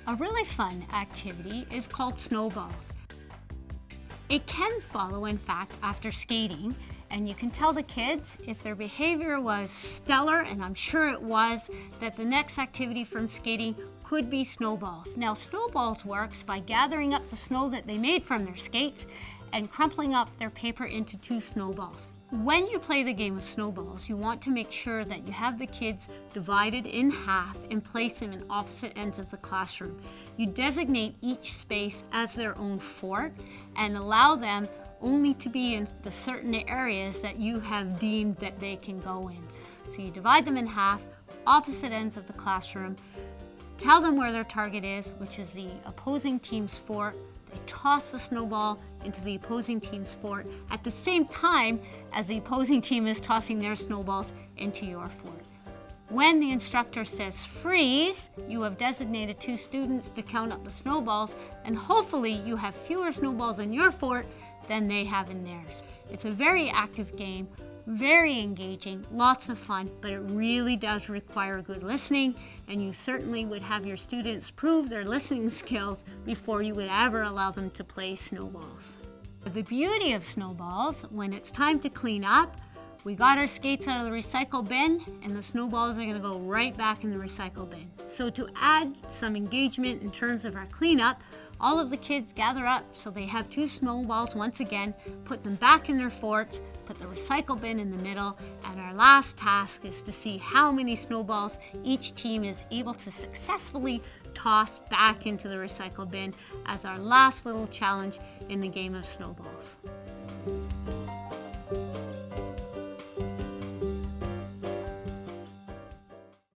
A really fun activity is called Snowballs. It can follow, in fact, after skating, and you can tell the kids if their behavior was stellar, and I'm sure it was, that the next activity from skating could be snowballs. Now, snowballs works by gathering up the snow that they made from their skates and crumpling up their paper into 2 snowballs. When you play the game of snowballs, you want to make sure that you have the kids divided in half and place them in opposite ends of the classroom. You designate each space as their own fort and allow them only to be in the certain areas that you have deemed that they can go in. So you divide them in half, opposite ends of the classroom, tell them where their target is, which is the opposing team's fort. They toss the snowball into the opposing team's fort at the same time as the opposing team is tossing their snowballs into your fort. When the instructor says freeze, you have designated 2 students to count up the snowballs, and hopefully you have fewer snowballs in your fort than they have in theirs. It's a very active game, very engaging, lots of fun, but it really does require good listening, and you certainly would have your students prove their listening skills before you would ever allow them to play snowballs. The beauty of snowballs, when it's time to clean up, we got our skates out of the recycle bin, and the snowballs are going to go right back in the recycle bin. So to add some engagement in terms of our cleanup, all of the kids gather up so they have 2 snowballs once again, put them back in their forts, put the recycle bin in the middle, and our last task is to see how many snowballs each team is able to successfully toss back into the recycle bin as our last little challenge in the game of snowballs.